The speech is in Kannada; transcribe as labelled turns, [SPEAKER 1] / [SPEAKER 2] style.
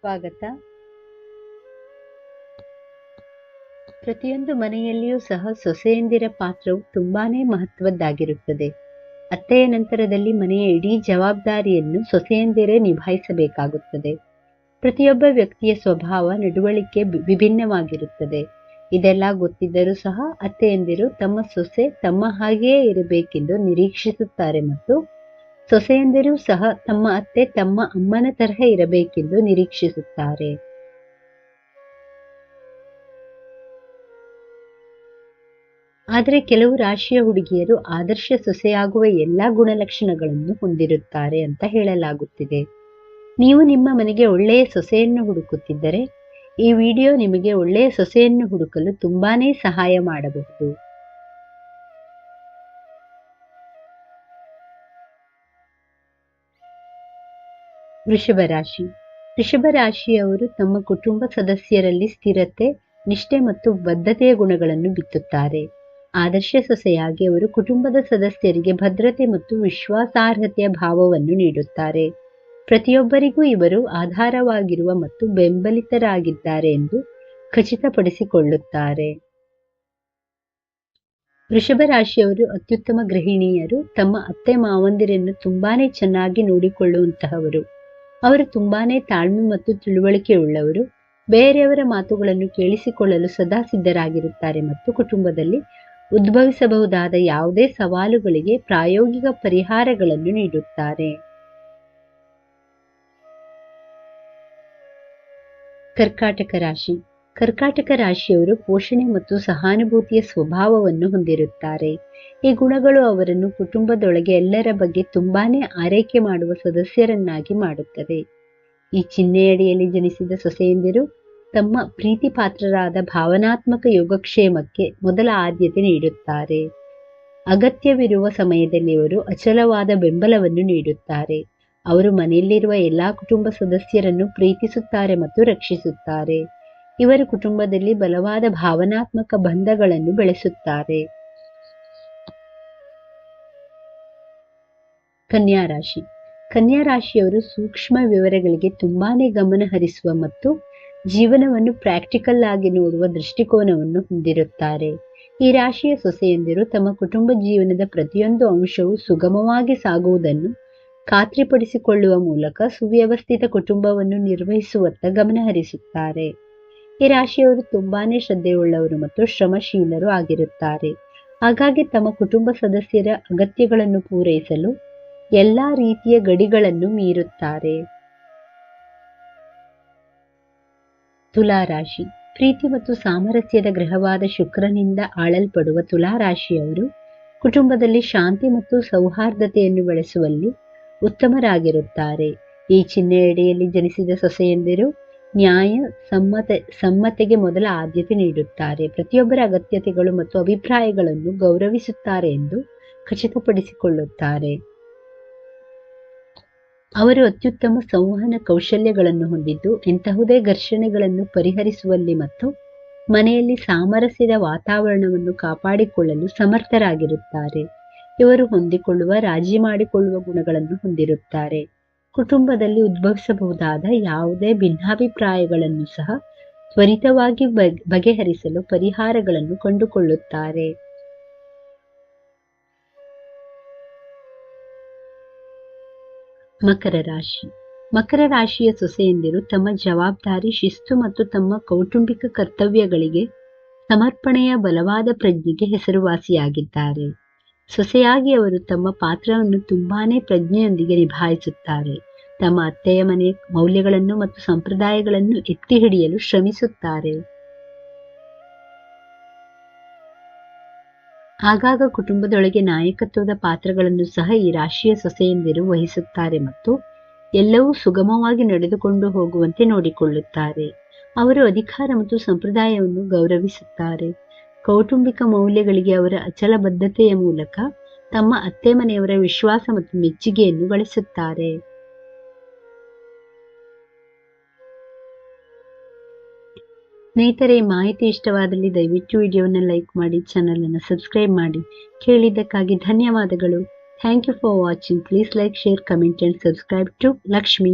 [SPEAKER 1] ಸ್ವಾಗತ. ಪ್ರತಿಯೊಂದು ಮನೆಯಲ್ಲಿಯೂ ಸಹ ಸೊಸೆಯಂದಿರ ಪಾತ್ರವು ತುಂಬಾನೇ ಮಹತ್ವದ್ದಾಗಿರುತ್ತದೆ. ಅತ್ತೆಯ ನಂತರದಲ್ಲಿ ಮನೆಯ ಇಡೀ ಜವಾಬ್ದಾರಿಯನ್ನು ಸೊಸೆಯಂದಿರೇ ನಿಭಾಯಿಸಬೇಕಾಗುತ್ತದೆ. ಪ್ರತಿಯೊಬ್ಬ ವ್ಯಕ್ತಿಯ ಸ್ವಭಾವ ನಡವಳಿಕೆ ವಿಭಿನ್ನವಾಗಿರುತ್ತದೆ. ಇದೆಲ್ಲ ಗೊತ್ತಿದ್ದರೂ ಸಹ ಅತ್ತೆಯಂದಿರು ತಮ್ಮ ಸೊಸೆ ತಮ್ಮ ಹಾಗೆಯೇ ಇರಬೇಕೆಂದು ನಿರೀಕ್ಷಿಸುತ್ತಾರೆ ಮತ್ತು ಸೊಸೆಯಂದಿರೂ ಸಹ ತಮ್ಮ ಅತ್ತೆ ತಮ್ಮ ಅಮ್ಮನ ತರಹ ಇರಬೇಕೆಂದು ನಿರೀಕ್ಷಿಸುತ್ತಾರೆ. ಆದರೆ ಕೆಲವು ರಾಶಿಯ ಹುಡುಗಿಯರು ಆದರ್ಶ ಸೊಸೆಯಾಗುವ ಎಲ್ಲಾ ಗುಣಲಕ್ಷಣಗಳನ್ನು ಹೊಂದಿರುತ್ತಾರೆ ಅಂತ ಹೇಳಲಾಗುತ್ತಿದೆ. ನೀವು ನಿಮ್ಮ ಮನೆಗೆ ಒಳ್ಳೆಯ ಸೊಸೆಯನ್ನು ಹುಡುಕುತ್ತಿದ್ದರೆ ಈ ವಿಡಿಯೋ ನಿಮಗೆ ಒಳ್ಳೆಯ ಸೊಸೆಯನ್ನು ಹುಡುಕಲು ತುಂಬಾನೇ ಸಹಾಯ ಮಾಡಬಹುದು. ವೃಷಭ ರಾಶಿ. ವೃಷಭ ರಾಶಿಯವರು ತಮ್ಮ ಕುಟುಂಬ ಸದಸ್ಯರಲ್ಲಿ ಸ್ಥಿರತೆ, ನಿಷ್ಠೆ ಮತ್ತು ಬದ್ಧತೆಯ ಗುಣಗಳನ್ನು ಬಿತ್ತುತ್ತಾರೆ. ಆದರ್ಶ ಸೊಸೆಯಾಗಿ ಅವರು ಕುಟುಂಬದ ಸದಸ್ಯರಿಗೆ ಭದ್ರತೆ ಮತ್ತು ವಿಶ್ವಾಸಾರ್ಹತೆಯ ಭಾವವನ್ನು ನೀಡುತ್ತಾರೆ. ಪ್ರತಿಯೊಬ್ಬರಿಗೂ ಇವರು ಆಧಾರವಾಗಿರುವ ಮತ್ತು ಬೆಂಬಲಿತರಾಗಿದ್ದಾರೆ ಎಂದು ಖಚಿತಪಡಿಸಿಕೊಳ್ಳುತ್ತಾರೆ. ವೃಷಭ ರಾಶಿಯವರು ಅತ್ಯುತ್ತಮ ಗೃಹಿಣಿಯರು. ತಮ್ಮ ಅತ್ತೆ ಮಾವಂದಿರನ್ನು ತುಂಬಾನೇ ಚೆನ್ನಾಗಿ ನೋಡಿಕೊಳ್ಳುವಂತಹವರು. ಅವರು ತುಂಬಾನೇ ತಾಳ್ಮೆ ಮತ್ತು ತಿಳುವಳಿಕೆಯುಳ್ಳವರು. ಬೇರೆಯವರ ಮಾತುಗಳನ್ನು ಕೇಳಿಸಿಕೊಳ್ಳಲು ಸದಾ ಸಿದ್ಧರಾಗಿರುತ್ತಾರೆ ಮತ್ತು ಕುಟುಂಬದಲ್ಲಿ ಉದ್ಭವಿಸಬಹುದಾದ ಯಾವುದೇ ಸವಾಲುಗಳಿಗೆ ಪ್ರಾಯೋಗಿಕ ಪರಿಹಾರಗಳನ್ನು ನೀಡುತ್ತಾರೆ. ಕರ್ಕಾಟಕ ರಾಶಿ. ಕರ್ಕಾಟಕ ರಾಶಿಯವರು ಪೋಷಣೆ ಮತ್ತು ಸಹಾನುಭೂತಿಯ ಸ್ವಭಾವವನ್ನು ಹೊಂದಿರುತ್ತಾರೆ. ಈ ಗುಣಗಳು ಅವರನ್ನು ಕುಟುಂಬದೊಳಗೆ ಎಲ್ಲರ ಬಗ್ಗೆ ತುಂಬಾನೇ ಆರೈಕೆ ಮಾಡುವ ಸದಸ್ಯರನ್ನಾಗಿ ಮಾಡುತ್ತದೆ. ಈ ಚಿಹ್ನೆಯಡಿಯಲ್ಲಿ ಜನಿಸಿದ ಸೊಸೆಯಂದಿರು ತಮ್ಮ ಪ್ರೀತಿ ಪಾತ್ರರಾದ ಭಾವನಾತ್ಮಕ ಯೋಗಕ್ಷೇಮಕ್ಕೆ ಮೊದಲ ಆದ್ಯತೆ ನೀಡುತ್ತಾರೆ. ಅಗತ್ಯವಿರುವ ಸಮಯದಲ್ಲಿ ಅವರು ಅಚಲವಾದ ಬೆಂಬಲವನ್ನು ನೀಡುತ್ತಾರೆ. ಅವರು ಮನೆಯಲ್ಲಿರುವ ಎಲ್ಲಾ ಕುಟುಂಬ ಸದಸ್ಯರನ್ನು ಪ್ರೀತಿಸುತ್ತಾರೆ ಮತ್ತು ರಕ್ಷಿಸುತ್ತಾರೆ. ಇವರು ಕುಟುಂಬದಲ್ಲಿ ಬಲವಾದ ಭಾವನಾತ್ಮಕ ಬಂಧಗಳನ್ನು ಬೆಳೆಸುತ್ತಾರೆ. ಕನ್ಯಾ ರಾಶಿ. ಕನ್ಯಾ ರಾಶಿಯವರು ಸೂಕ್ಷ್ಮ ವಿವರಗಳಿಗೆ ತುಂಬಾನೇ ಗಮನ ಹರಿಸುವ ಮತ್ತು ಜೀವನವನ್ನು ಪ್ರಾಕ್ಟಿಕಲ್ ಆಗಿ ನೋಡುವ ದೃಷ್ಟಿಕೋನವನ್ನು ಹೊಂದಿರುತ್ತಾರೆ. ಈ ರಾಶಿಯ ಸೊಸೆಯಂದಿರು ತಮ್ಮ ಕುಟುಂಬ ಜೀವನದ ಪ್ರತಿಯೊಂದು ಅಂಶವೂ ಸುಗಮವಾಗಿ ಸಾಗುವುದನ್ನು ಖಾತ್ರಿಪಡಿಸಿಕೊಳ್ಳುವ ಮೂಲಕ ಸುವ್ಯವಸ್ಥಿತ ಕುಟುಂಬವನ್ನು ನಿರ್ವಹಿಸುವತ್ತ ಗಮನ ಹರಿಸುತ್ತಾರೆ. ಈ ರಾಶಿಯವರು ತುಂಬಾನೇ ಶ್ರದ್ಧೆಯುಳ್ಳವರು ಮತ್ತು ಶ್ರಮಶೀಲರು ಆಗಿರುತ್ತಾರೆ. ಹಾಗಾಗಿ ತಮ್ಮ ಕುಟುಂಬ ಸದಸ್ಯರ ಅಗತ್ಯಗಳನ್ನು ಪೂರೈಸಲು ಎಲ್ಲಾ ರೀತಿಯ ಗಡಿಗಳನ್ನು ಮೀರುತ್ತಾರೆ. ತುಲಾ ರಾಶಿ. ಪ್ರೀತಿ ಮತ್ತು ಸಾಮರಸ್ಯದ ಗ್ರಹವಾದ ಶುಕ್ರನಿಂದ ಆಳಲ್ಪಡುವ ತುಲಾ ರಾಶಿಯವರು ಕುಟುಂಬದಲ್ಲಿ ಶಾಂತಿ ಮತ್ತು ಸೌಹಾರ್ದತೆಯನ್ನು ಬೆಳೆಸುವಲ್ಲಿ ಉತ್ತಮರಾಗಿರುತ್ತಾರೆ. ಈ ಚಿಹ್ನೆಯಡಿಯಲ್ಲಿ ಜನಿಸಿದ ಸೊಸೆಯಂದಿರು ನ್ಯಾಯ ಸಮ್ಮತೆಗೆ ಮೊದಲ ಆದ್ಯತೆ ನೀಡುತ್ತಾರೆ. ಪ್ರತಿಯೊಬ್ಬರ ಅಗತ್ಯತೆಗಳು ಮತ್ತು ಅಭಿಪ್ರಾಯಗಳನ್ನು ಗೌರವಿಸುತ್ತಾರೆ ಎಂದು ಖಚಿತಪಡಿಸಿಕೊಳ್ಳುತ್ತಾರೆ. ಅವರು ಅತ್ಯುತ್ತಮ ಸಂವಹನ ಕೌಶಲ್ಯಗಳನ್ನು ಹೊಂದಿದ್ದು ಎಂತಹುದೇ ಘರ್ಷಣೆಗಳನ್ನು ಪರಿಹರಿಸುವಲ್ಲಿ ಮತ್ತು ಮನೆಯಲ್ಲಿ ಸಾಮರಸ್ಯದ ವಾತಾವರಣವನ್ನು ಕಾಪಾಡಿಕೊಳ್ಳಲು ಸಮರ್ಥರಾಗಿರುತ್ತಾರೆ. ಇವರು ಹೊಂದಿಕೊಳ್ಳುವ, ರಾಜಿ ಮಾಡಿಕೊಳ್ಳುವ ಗುಣಗಳನ್ನು ಹೊಂದಿರುತ್ತಾರೆ. ಕುಟುಂಬದಲ್ಲಿ ಉದ್ಭವಿಸಬಹುದಾದ ಯಾವುದೇ ಭಿನ್ನಾಭಿಪ್ರಾಯಗಳನ್ನು ಸಹ ತ್ವರಿತವಾಗಿ ಬಗೆಹರಿಸಲು ಪರಿಹಾರಗಳನ್ನು ಕಂಡುಕೊಳ್ಳುತ್ತಾರೆ. ಮಕರ ರಾಶಿ. ಮಕರ ರಾಶಿಯ ಸೊಸೆಯಂದಿರು ತಮ್ಮ ಜವಾಬ್ದಾರಿ, ಶಿಸ್ತು ಮತ್ತು ತಮ್ಮ ಕೌಟುಂಬಿಕ ಕರ್ತವ್ಯಗಳಿಗೆ ಸಮರ್ಪಣೆಯ ಬಲವಾದ ಪ್ರಜ್ಞೆಗೆ ಹೆಸರುವಾಸಿಯಾಗಿದ್ದಾರೆ. ಸೊಸೆಯಾಗಿ ಅವರು ತಮ್ಮ ಪಾತ್ರವನ್ನು ತುಂಬಾನೇ ಪ್ರಜ್ಞೆಯೊಂದಿಗೆ ನಿಭಾಯಿಸುತ್ತಾರೆ. ತಮ್ಮ ಅತ್ತೆಯ ಮನೆಯ ಮೌಲ್ಯಗಳನ್ನು ಮತ್ತು ಸಂಪ್ರದಾಯಗಳನ್ನು ಎತ್ತಿ ಹಿಡಿಯಲು ಶ್ರಮಿಸುತ್ತಾರೆ. ಆಗಾಗ ಕುಟುಂಬದೊಳಗೆ ನಾಯಕತ್ವದ ಪಾತ್ರಗಳನ್ನು ಸಹ ಈ ರಾಶಿಯ ಸೊಸೆಯಂದಿರು ವಹಿಸುತ್ತಾರೆ ಮತ್ತು ಎಲ್ಲವೂ ಸುಗಮವಾಗಿ ನಡೆದುಕೊಂಡು ಹೋಗುವಂತೆ ನೋಡಿಕೊಳ್ಳುತ್ತಾರೆ. ಅವರು ಅಧಿಕಾರ ಮತ್ತು ಸಂಪ್ರದಾಯವನ್ನು ಗೌರವಿಸುತ್ತಾರೆ. ಕೌಟುಂಬಿಕ ಮೌಲ್ಯಗಳಿಗೆ ಅವರ ಅಚಲ ಬದ್ಧತೆಯ ಮೂಲಕ ತಮ್ಮ ಅತ್ತೆ ಮನೆಯವರ ವಿಶ್ವಾಸ ಮತ್ತು ಮೆಚ್ಚುಗೆಯನ್ನು ಗಳಿಸುತ್ತಾರೆ. ಸ್ನೇಹಿತರೆ, ಈ ಮಾಹಿತಿ ಇಷ್ಟವಾದಲ್ಲಿ ದಯವಿಟ್ಟು ವಿಡಿಯೋವನ್ನು ಲೈಕ್ ಮಾಡಿ, ಚಾನಲ್ ಅನ್ನು ಸಬ್ಸ್ಕ್ರೈಬ್ ಮಾಡಿ. ಕೇಳಿದ್ದಕ್ಕಾಗಿ ಧನ್ಯವಾದಗಳು. Thank you for watching. Please like, share, comment and subscribe to Lakshmi.